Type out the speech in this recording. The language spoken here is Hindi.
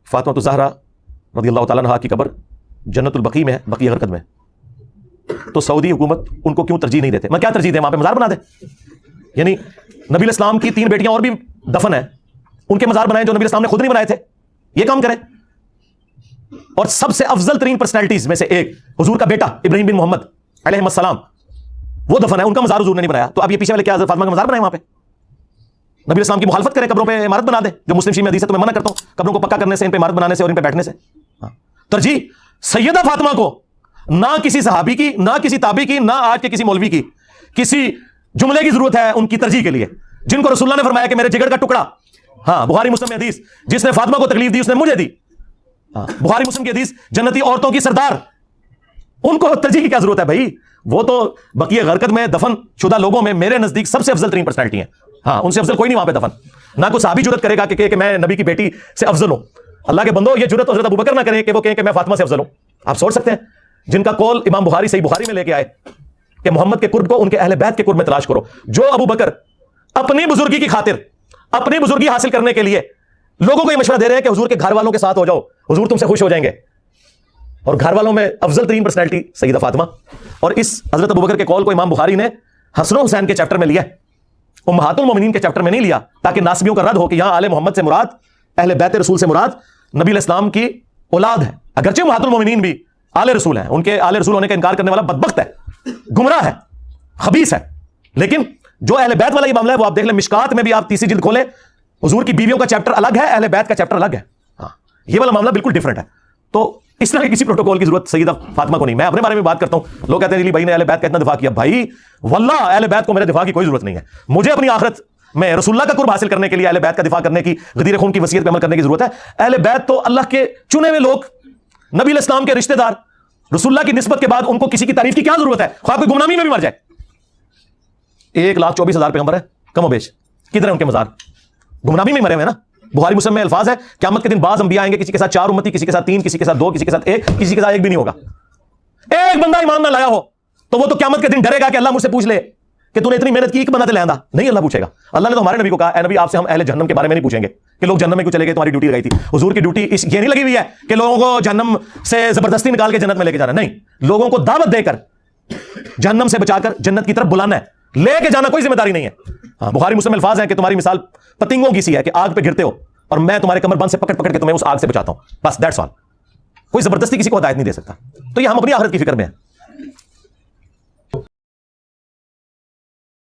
फातिमा ज़हरा रज़ियल्लाहु ताला अन्हा की कब्र जन्नतुल बकी में है, बकी गरकद में। तो सऊदी हुकूमत उनको क्यों तरजीह नहीं देते? मैं क्या तरजीह दें? वहां पे मज़ार बना दे। यानी नबी इस्लाम की 3 बेटियां और भी दफन है, उनके मज़ार बनाए जो नबी इस्लाम ने खुद नहीं बनाए थे। ये काम करें। और सबसे अफजल तरीन पर्सनैलिटीज में से एक हुजूर का बेटा इब्राहिम बिन मोहम्मद अलैहिस्सलाम, वो दफन है, उनका मज़ार हुजूर ने नहीं बनाया। तो अब ये पीछे वाले क्या फातिमा का मज़ार बनाए वहां पे? नबी इस्लाम की मुखालफत करें, कब्रों पे इमारत बना दे, जो मुस्लिम शीम में हदीस है। तो मैं मना करता हूं कब्रों को पक्का करने से, इन पे इमारत बनाने से और इन पे बैठने से। तरजीह सैयदा फातिमा को, ना किसी सहाबी की, ना किसी ताबी की, ना आज के किसी मौलवी की, किसी जुमले की जरूरत है उनकी तरजीह के लिए, जिनको रसूलुल्लाह ने फरमाया कि मेरे जिगर का टुकड़ा, हाँ बुखारी मुस्लिम में हदीस, जिसने फातिमा को तकलीफ दी उसने मुझे दी, बुखारी मुस्लिम की हदीस, जन्नती औरतों की सरदार, उनको तरजीह की क्या जरूरत है भाई? वो तो बकिया गरकद में दफन शुदा लोगों में मेरे नजदीक सबसे अफजल तरीन पर्सनैलिटी है। हाँ, उनसे अफजल कोई नहीं वहां पे दफन। ना कोई सहाबी जुरत करेगा कि मैं नबी की बेटी से अफजल हूं। अल्लाह के बंदो, ये जुरत हजरत अबू बकर ना करें कि वो कहें कि मैं फातिमा से अफजल हूं। आप सोच सकते हैं, जिनका कौल इमाम बुखारी सही बुखारी में लेके आए कि मोहम्मद के कुर्ब को उनके अहले बैत के कुर्ब में तलाश करो। जो अबू बकर अपनी बुजुर्गी की खातिर, अपनी बुजुर्गी हासिल करने के लिए लोगों को यह मशवरा दे रहे हैं कि हुजूर के घर वालों के साथ हो जाओ, हुजूर तुमसे खुश हो जाएंगे। और घर वालों में अफजल तरीन पर्सनैलिटी सैयदा फातिमा। और इस हजरत अबू बकर के कौल को इमाम बुखारी ने हसन हुसैन के चैप्टर में लिया, उम्महातुल मोमिनीन के चैप्टर में नहीं लिया, ताकि नासबियों का रद्द हो कि यहां आले मोहम्मद से मुराद, अहले बैत रसूल से मुराद नबी इस्लाम की औलाद है। अगरचे उम्महातुल मोमिनीन भी आले रसूल हैं, उनके आले रसूल होने का इनकार करने वाला बदबख्त है, गुमराह है, खबीस है। लेकिन जो अहले बैत वाला ये मामला है वो आप देख लें, मिशकात में भी आप तीसरी जिल्द खोलें, हुजूर की बीवियों का चैप्टर अलग है, अहले बैत का चैप्टर अलग है। हाँ, ये वाला मामला बिल्कुल डिफरेंट है। तो इस तरह के किसी प्रोटोकॉल की जरूरत सैयदा फातिमा को नहीं। मैं अपने बारे में बात करता हूं, लोग कहते हैं भाई ने अहले बैत का इतना दिफा किया। भाई वल्लाह अहले बैत को मेरे दिफा की कोई जरूरत नहीं है। मुझे अपनी आखिरत में रसूलुल्लाह का कुर्ब हासिल करने के लिए अहले बैत का दिफा करने की, गदीर खून की वसीयत पे अमल करने की जरूरत है। अहले बैत तो अल्लाह के चुने हुए लोग, नबी इस्लाम के रिश्तेदार, रसूलुल्लाह की निस्बत के बाद उनको किसी की तारीफ की क्या जरूरत है? ख्वाह कोई गुमनामी में भी मर जाए। 1,24,000 पैगंबर है कमोबेश, किधर है उनके मजार? गुमनामी में मरे हुए ना। बुखारी मुस्लिम में अल्फाज है, क़यामत के दिन बाज अंबिया आएंगे, किसी के साथ 4 उम्मती, किसी के साथ 3, किसी के साथ 2, किसी के साथ 1, किसी के साथ 1 भी नहीं होगा। एक बंदा ईमान ना लाया हो तो वो तो क़यामत के दिन डरेगा कि अल्लाह मुझसे पूछ ले कि तूने इतनी मेहनत की, एक बंदा तो ले आंदा नहीं। अल्लाह पूछेगा। अल्लाह ने तो हमारे नबी को कहा, ए नबी आपसे हम अहले जहन्नम के बारे में नहीं पूछेंगे कि लोग जहन्नम में क्यों चले गए, तुम्हारी ड्यूटी लगाई थी। हुजूर की ड्यूटी ये नहीं लगी हुई है कि लोगों को जहन्नम से जबरदस्ती निकाल के जन्नत में लेके जाना, नहीं, लोगों को दावत देकर जहन्नम से बचाकर जन्नत की तरफ बुलाना है, लेके जाना कोई जिम्मेदारी नहीं है। हाँ, बुखारी मुस्लिम में अल्फाज है कि तुम्हारी मिसाल पतंगों की सी है कि आग पे गिरते हो और मैं तुम्हारे कमरबंद से पकड़ पकड़ के तुम्हें उस आग से बचाता हूं, बस दैट्स ऑल। कोई जबरदस्ती किसी को हिदायत नहीं दे सकता। तो ये हम अपनी आखिरत की फिक्र में है।